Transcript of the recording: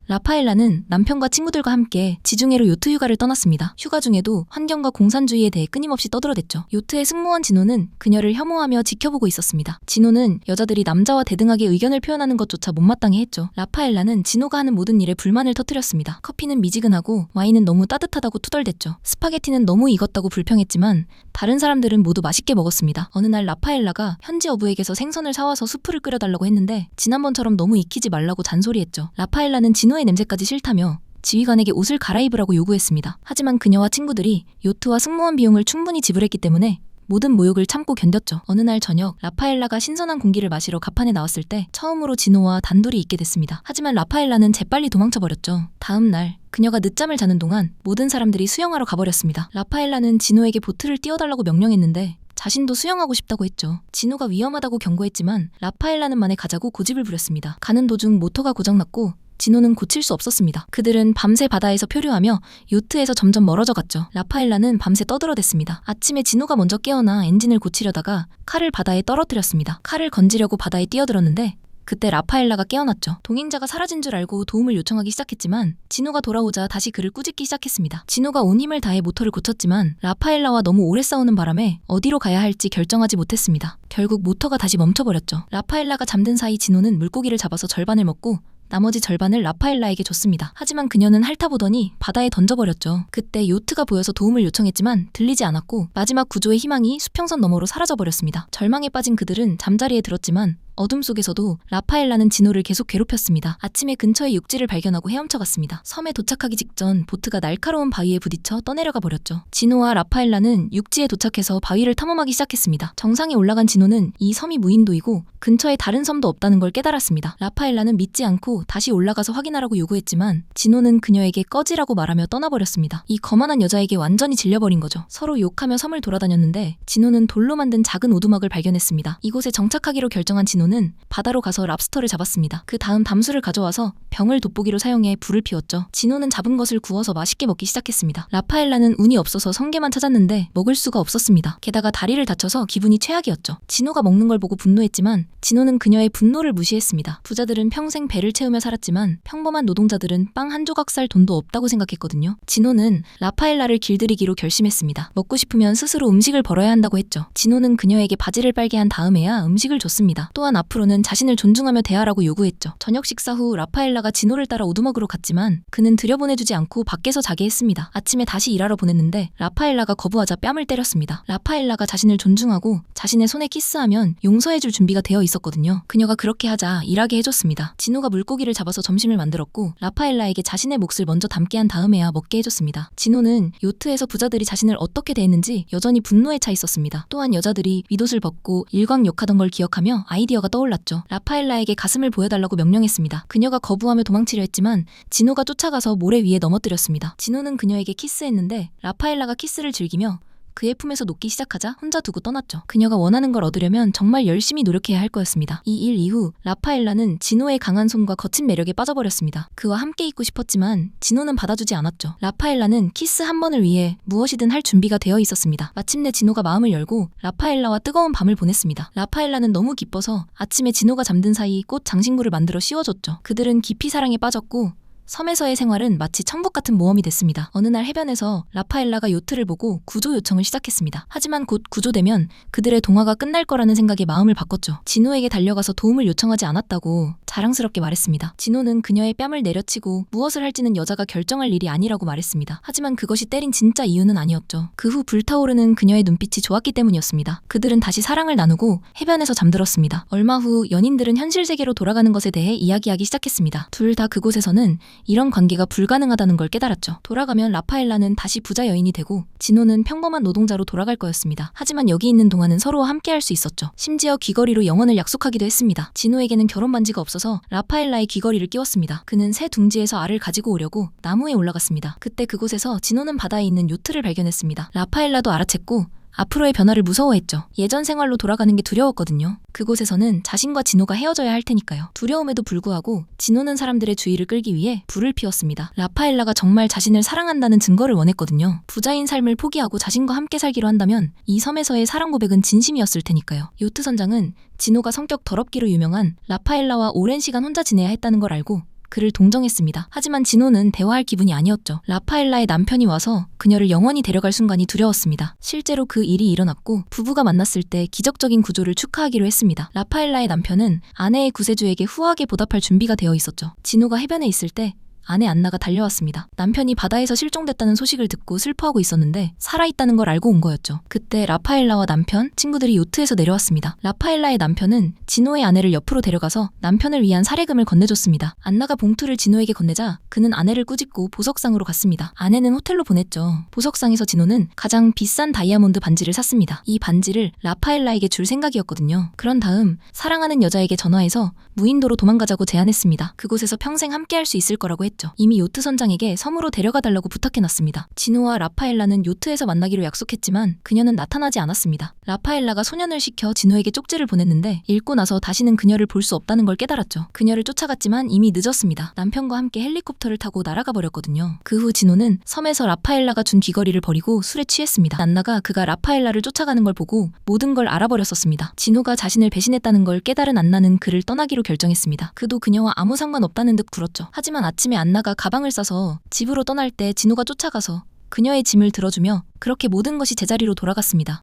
라파엘라는 남편과 친구들과 함께 지중해로 요트 휴가를 떠났습니다. 휴가 중에도 환경과 공산주의에 대해 끊임없이 떠들어댔죠. 요트의 승무원 진호는 그녀를 혐오하며 지켜보고 있었습니다. 진호는 여자들이 남자와 대등하게 의견을 표현하는 것조차 못마땅해 했죠. 라파엘라는 진호가 하는 모든 일에 불만을 터뜨렸습니다. 커피는 미지근하고 와인은 너무 따뜻하다고 투덜댔죠. 스파게티는 너무 익었다고 불평했지만 다른 사람들은 모두 맛있게 먹었습니다. 어느 날 라파엘라가 현지 어부에게서 생선을 사와서 수프를 끓여달라고 했는데 지난번처럼 너무 익히지 말라고 잔소리했죠. 라파엘라는 진호의 냄새까지 싫다며 지휘관에게 옷을 갈아입으라고 요구했습니다. 하지만 그녀와 친구들이 요트와 승무원 비용을 충분히 지불했기 때문에 모든 모욕을 참고 견뎠죠. 어느 날 저녁 라파엘라가 신선한 공기를 마시러 갑판에 나왔을 때 처음으로 진호와 단둘이 있게 됐습니다. 하지만 라파엘라는 재빨리 도망쳐버렸죠. 다음 날 그녀가 늦잠을 자는 동안 모든 사람들이 수영하러 가버렸습니다. 라파엘라는 진호에게 보트를 띄워달라고 명령했는데 자신도 수영하고 싶다고 했죠. 진호가 위험하다고 경고했지만 라파엘라는 만에 가자고 고집을 부렸습니다. 가는 도중 모터가 고장났고 진호는 고칠 수 없었습니다. 그들은 밤새 바다에서 표류하며 요트에서 점점 멀어져 갔죠. 라파엘라는 밤새 떠들어댔습니다. 아침에 진호가 먼저 깨어나 엔진을 고치려다가 칼을 바다에 떨어뜨렸습니다. 칼을 건지려고 바다에 뛰어들었는데 그때 라파엘라가 깨어났죠. 동행자가 사라진 줄 알고 도움을 요청하기 시작했지만 진호가 돌아오자 다시 그를 꾸짖기 시작했습니다. 진호가 온 힘을 다해 모터를 고쳤지만 라파엘라와 너무 오래 싸우는 바람에 어디로 가야 할지 결정하지 못했습니다. 결국 모터가 다시 멈춰버렸죠. 라파엘라가 잠든 사이 진호는 물고기를 잡아서 절반을 먹고 나머지 절반을 라파엘라에게 줬습니다. 하지만 그녀는 핥아보더니 바다에 던져버렸죠. 그때 요트가 보여서 도움을 요청했지만 들리지 않았고 마지막 구조의 희망이 수평선 너머로 사라져버렸습니다. 절망에 빠진 그들은 잠자리에 들었지만 어둠 속에서도 라파엘라는 진호를 계속 괴롭혔습니다. 아침에 근처에 육지를 발견하고 헤엄쳐갔습니다. 섬에 도착하기 직전 보트가 날카로운 바위에 부딪혀 떠내려가 버렸죠. 진호와 라파엘라는 육지에 도착해서 바위를 탐험하기 시작했습니다. 정상에 올라간 진호는 이 섬이 무인도이고 근처에 다른 섬도 없다는 걸 깨달았습니다. 라파엘라는 믿지 않고 다시 올라가서 확인하라고 요구했지만 진호는 그녀에게 꺼지라고 말하며 떠나버렸습니다. 이 거만한 여자에게 완전히 질려버린 거죠. 서로 욕하며 섬을 돌아다녔는데 진호는 돌로 만든 작은 오두막을 발견했습니다. 이곳에 정착하기로 결정한 진호는 바다로 가서 랍스터를 잡았습니다. 그 다음 담수를 가져와서 병을 돋보기로 사용해 불을 피웠죠. 진호는 잡은 것을 구워서 맛있게 먹기 시작했습니다. 라파엘라는 운이 없어서 성게만 찾았는데 먹을 수가 없었습니다. 게다가 다리를 다쳐서 기분이 최악이었죠. 진호가 먹는 걸 보고 분노했지만 진호는 그녀의 분노를 무시했습니다. 부자들은 평생 배를 채우며 살았지만 평범한 노동자들은 빵 한 조각 살 돈도 없다고 생각했거든요. 진호는 라파엘라를 길들이기로 결심했습니다. 먹고 싶으면 스스로 음식을 벌어야 한다고 했죠. 진호는 그녀에게 바지를 빨게 한 다음에야 음식을 줬습니다. 또한 앞으로는 자신을 존중하며 대하라고 요구했죠. 저녁 식사 후 라파엘라가 진호를 따라 오두막으로 갔지만 그는 들여보내주지 않고 밖에서 자게 했습니다. 아침에 다시 일하러 보냈는데 라파엘라가 거부하자 뺨을 때렸습니다. 라파엘라가 자신을 존중하고 자신의 손에 키스하면 용서해줄 준비가 되어 있었거든요. 그녀가 그렇게 하자 일하게 해줬습니다. 진호가 물고기를 잡아서 점심을 만들었고 라파엘라에게 자신의 몫을 먼저 담게 한 다음에야 먹게 해줬습니다. 진호는 요트에서 부자들이 자신을 어떻게 대했는지 여전히 분노에 차 있었습니다. 또한 여자들이 윗옷을 벗고 일광욕하던 걸 기억하며 아이디어가 떠올랐죠. 라파엘라에게 가슴을 보여달라고 명령했습니다. 그녀가 거부하며 도망치려 했지만 진호가 쫓아가서 모래 위에 넘어뜨렸습니다. 진호는 그녀에게 키스했는데 라파엘라가 키스를 즐기며 그의 품에서 녹기 시작하자 혼자 두고 떠났죠. 그녀가 원하는 걸 얻으려면 정말 열심히 노력해야 할 거였습니다. 이 일 이후 라파엘라는 진호의 강한 손과 거친 매력에 빠져버렸습니다. 그와 함께 있고 싶었지만 진호는 받아주지 않았죠. 라파엘라는 키스 한 번을 위해 무엇이든 할 준비가 되어 있었습니다. 마침내 진호가 마음을 열고 라파엘라와 뜨거운 밤을 보냈습니다. 라파엘라는 너무 기뻐서 아침에 진호가 잠든 사이 꽃 장식물을 만들어 씌워줬죠. 그들은 깊이 사랑에 빠졌고 섬에서의 생활은 마치 천국 같은 모험이 됐습니다. 어느 날 해변에서 라파엘라가 요트를 보고 구조 요청을 시작했습니다. 하지만 곧 구조되면 그들의 동화가 끝날 거라는 생각에 마음을 바꿨죠. 진호에게 달려가서 도움을 요청하지 않았다고 자랑스럽게 말했습니다. 진호는 그녀의 뺨을 내려치고 무엇을 할지는 여자가 결정할 일이 아니라고 말했습니다. 하지만 그것이 때린 진짜 이유는 아니었죠. 그 후 불타오르는 그녀의 눈빛이 좋았기 때문이었습니다. 그들은 다시 사랑을 나누고 해변에서 잠들었습니다. 얼마 후 연인들은 현실 세계로 돌아가는 것에 대해 이야기하기 시작했습니다. 둘 다 그곳에서는 이런 관계가 불가능하다는 걸 깨달았죠. 돌아가면 라파엘라는 다시 부자 여인이 되고 진호는 평범한 노동자로 돌아갈 거였습니다. 하지만 여기 있는 동안은 서로와 함께 할 수 있었죠. 심지어 귀걸이로 영원을 약속하기도 했습니다. 진호에게는 결혼 반지가 없어서 라파엘라의 귀걸이를 끼웠습니다. 그는 새 둥지에서 알을 가지고 오려고 나무에 올라갔습니다. 그때 그곳에서 진호는 바다에 있는 요트를 발견했습니다. 라파엘라도 알아챘고 앞으로의 변화를 무서워했죠. 예전 생활로 돌아가는 게 두려웠거든요. 그곳에서는 자신과 진호가 헤어져야 할 테니까요. 두려움에도 불구하고 진호는 사람들의 주의를 끌기 위해 불을 피웠습니다. 라파엘라가 정말 자신을 사랑한다는 증거를 원했거든요. 부자인 삶을 포기하고 자신과 함께 살기로 한다면 이 섬에서의 사랑 고백은 진심이었을 테니까요. 요트 선장은 진호가 성격 더럽기로 유명한 라파엘라와 오랜 시간 혼자 지내야 했다는 걸 알고 그를 동정했습니다. 하지만 진호는 대화할 기분이 아니었죠. 라파엘라의 남편이 와서 그녀를 영원히 데려갈 순간이 두려웠습니다. 실제로 그 일이 일어났고 부부가 만났을 때 기적적인 구조를 축하하기로 했습니다. 라파엘라의 남편은 아내의 구세주에게 후하게 보답할 준비가 되어 있었죠. 진호가 해변에 있을 때 아내 안나가 달려왔습니다. 남편이 바다에서 실종됐다는 소식을 듣고 슬퍼하고 있었는데 살아있다는 걸 알고 온 거였죠. 그때 라파엘라와 남편, 친구들이 요트에서 내려왔습니다. 라파엘라의 남편은 진호의 아내를 옆으로 데려가서 남편을 위한 사례금을 건네줬습니다. 안나가 봉투를 진호에게 건네자 그는 아내를 꾸짖고 보석상으로 갔습니다. 아내는 호텔로 보냈죠. 보석상에서 진호는 가장 비싼 다이아몬드 반지를 샀습니다. 이 반지를 라파엘라에게 줄 생각이었거든요. 그런 다음 사랑하는 여자에게 전화해서 무인도로 도망가자고 제안했습니다. 그곳에서 평생 함께할 수 있을 거라고 했죠. 이미 요트 선장에게 섬으로 데려가달라고 부탁해놨습니다. 진호와 라파엘라는 요트에서 만나기로 약속했지만 그녀는 나타나지 않았습니다. 라파엘라가 소년을 시켜 진호에게 쪽지를 보냈는데 읽고 나서 다시는 그녀를 볼 수 없다는 걸 깨달았죠. 그녀를 쫓아갔지만 이미 늦었습니다. 남편과 함께 헬리콥터를 타고 날아가 버렸거든요. 그 후 진호는 섬에서 라파엘라가 준 귀걸이를 버리고 술에 취했습니다. 안나가 그가 라파엘라를 쫓아가는 걸 보고 모든 걸 알아버렸었습니다. 진호가 자신을 배신했다는 걸 깨달은 안나는 그를 떠나기로 결정했습니다. 그도 그녀와 아무 상관없다는 듯 굴었죠. 하지만 아침에 안나가 가방을 싸서 집으로 떠날 때 진호가 쫓아가서 그녀의 짐을 들어주며 그렇게 모든 것이 제자리로 돌아갔습니다.